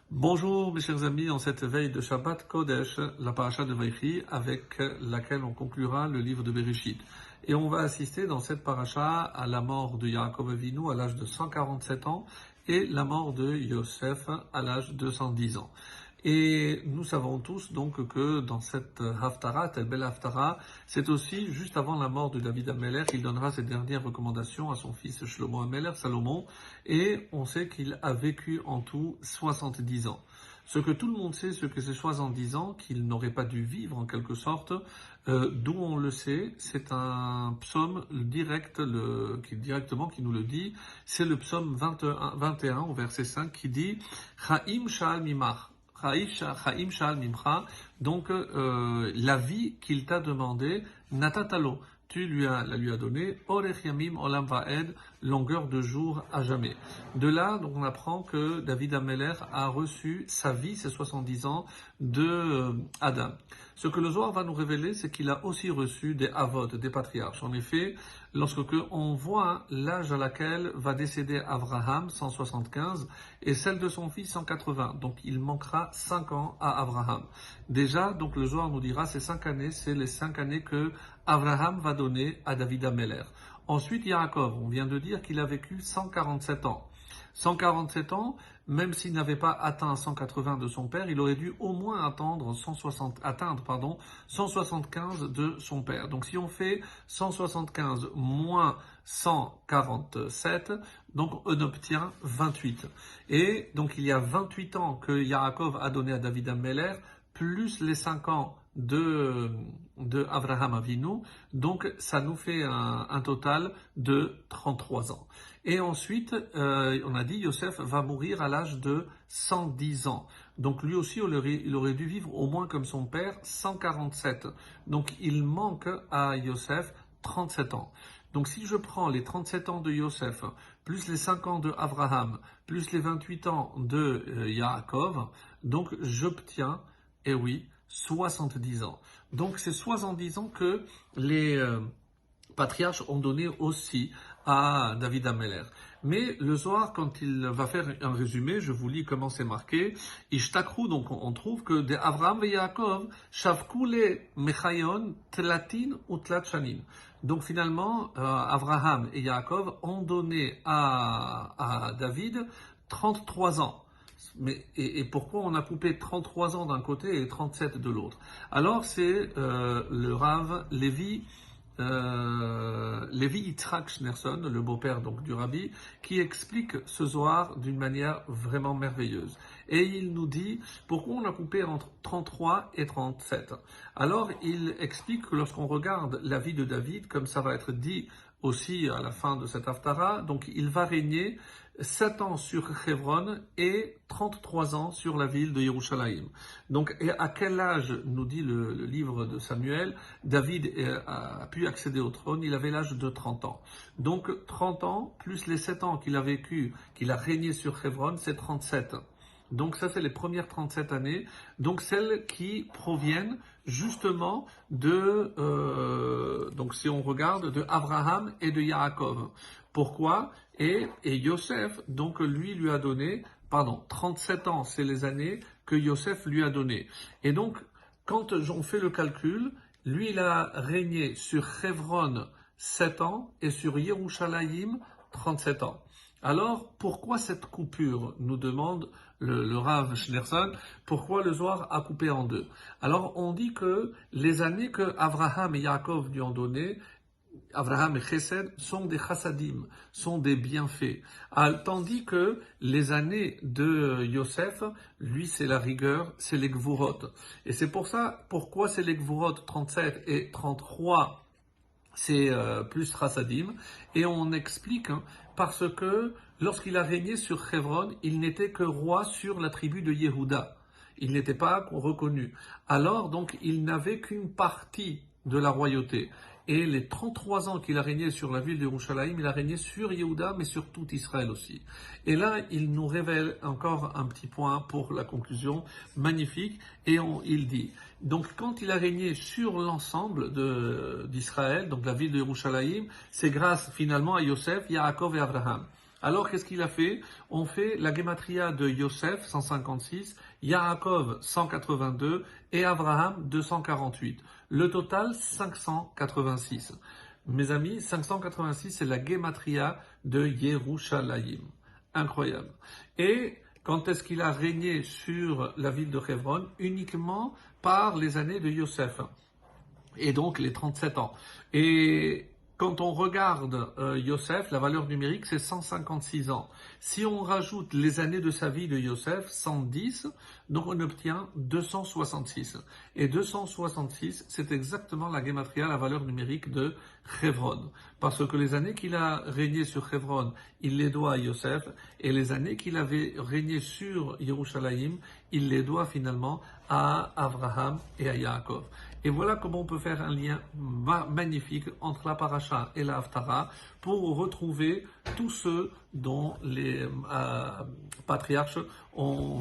Bonjour mes chers amis, en cette veille de Shabbat Kodesh, la paracha de Vaïchi, avec laquelle on conclura le livre de Bereshit. Et on va assister dans cette paracha à la mort de Yaakov Avinu à l'âge de 147 ans et la mort de Yosef à l'âge de 110 ans. Et nous savons tous donc que dans cette Haftara, cette belle Haftara, c'est aussi juste avant la mort de David Ameler, il donnera ses dernières recommandations à son fils Shlomo Ameler, Salomon, et on sait qu'il a vécu en tout 70 ans. Ce que tout le monde sait, ce que c'est 70 ans, qu'il n'aurait pas dû vivre en quelque sorte, d'où on le sait, c'est un psaume directement qui nous le dit, c'est le psaume 21 au verset 5 qui dit « Chaim Sha'al Mimach ». Chaim Sha'al Mimcha, donc la vie qu'il t'a demandé, Natatalo, la lui as donné, Orech Yamim Olam Va'ed, longueur de jour à jamais. De là, donc on apprend que David Ameler a reçu sa vie, ses 70 ans, de Adam. Ce que le Zohar va nous révéler, c'est qu'il a aussi reçu des avot, des patriarches. En effet, lorsque on voit l'âge à laquelle va décéder Abraham, 175, et celle de son fils, 180. Donc il manquera 5 ans à Abraham. Déjà, donc le Zohar nous dira, ces 5 années, c'est les 5 années que Abraham va donner à David Ameler. Ensuite, Yaakov, on vient de dire qu'il a vécu 147 ans. 147 ans, même s'il n'avait pas atteint 180 de son père, il aurait dû au moins atteindre 175 de son père. Donc si on fait 175 moins 147, donc on obtient 28. Et donc il y a 28 ans que Yaakov a donné à David Ameler, plus les 5 ans de Abraham Avinu, donc ça nous fait un total de 33 ans. Et ensuite, on a dit, Yosef va mourir à l'âge de 110 ans. Donc lui aussi, il aurait dû vivre au moins comme son père, 147. Donc il manque à Yosef 37 ans. Donc si je prends les 37 ans de Yosef, plus les 5 ans de Abraham, plus les 28 ans de Yaakov, donc j'obtiens, eh oui, 70 ans. Donc c'est 70 ans que les patriarches ont donné aussi à David Ameler. Mais le Zohar, quand il va faire un résumé, je vous lis comment c'est marqué, Ishtakru, donc on trouve que de Avraham et Yaakov, Shavku le Mechayon, Tlatin ou Tlatchanin. Donc finalement, Avraham et Yaakov ont donné à David 33 ans. Et pourquoi on a coupé 33 ans d'un côté et 37 de l'autre? Alors c'est le Rav Levi Yitzhak Schneerson, le beau-père donc du Rabbi, qui explique ce Zohar d'une manière vraiment merveilleuse. Et il nous dit pourquoi on a coupé entre 33 et 37. Alors il explique que lorsqu'on regarde la vie de David, comme ça va être dit aussi à la fin de cette Haftara, donc il va régner 7 ans sur Hebron et 33 ans sur la ville de Yerushalayim. Donc, et à quel âge, nous dit le livre de Samuel, David a pu accéder au trône? Il avait l'âge de 30 ans. Donc, 30 ans, plus les 7 ans qu'il a vécu, qu'il a régné sur Hebron, c'est 37. Donc ça, c'est les premières 37 années, donc celles qui proviennent justement donc si on regarde, de Abraham et de Yaakov. Pourquoi? Et Yosef, donc lui a donné, 37 ans, c'est les années que Yosef lui a donné. Et donc, quand on fait le calcul, lui, il a régné sur Hebron 7 ans et sur Yerushalayim 37 ans. Alors, pourquoi cette coupure, nous demande le Rav Schneerson, pourquoi le Zohar a coupé en deux? Alors, on dit que les années que Abraham et Yaakov lui ont données, Abraham et Chesed, sont des chassadim, sont des bienfaits. Tandis que les années de Yosef, lui, c'est la rigueur, c'est les gvurot. Et c'est pour ça, pourquoi c'est les gvurot 37 et 33, c'est plus chassadim. Et on explique, parce que lorsqu'il a régné sur Hebron, il n'était que roi sur la tribu de Yehuda. Il n'était pas reconnu. Alors, donc, il n'avait qu'une partie de la royauté. Et les 33 ans qu'il a régné sur la ville de Yerushalayim, il a régné sur Yehuda, mais sur tout Israël aussi. Et là, il nous révèle encore un petit point pour la conclusion, magnifique, et il dit, donc quand il a régné sur l'ensemble d'Israël, donc la ville de Yerushalayim, c'est grâce finalement à Yosef, Yaakov et Abraham. Alors, qu'est-ce qu'il a fait? On fait la gematria de Yosef, 156, Yaakov, 182 et Abraham, 248. Le total, 586. Mes amis, 586, c'est la gematria de Yerushalayim. Incroyable. Et quand est-ce qu'il a régné sur la ville de Hebron? Uniquement par les années de Yosef. Et donc les 37 ans. Et quand on regarde Yosef, la valeur numérique, c'est 156 ans. Si on rajoute les années de sa vie de Yosef, 110, donc on obtient 266. Et 266, c'est exactement la gematria, la valeur numérique de Hebron. Parce que les années qu'il a régné sur Hebron, il les doit à Yosef, et les années qu'il avait régné sur Yerushalayim, il les doit finalement à Abraham et à Yaakov. Et voilà comment on peut faire un lien magnifique entre la paracha et la haftara pour retrouver tous ceux dont les patriarches ont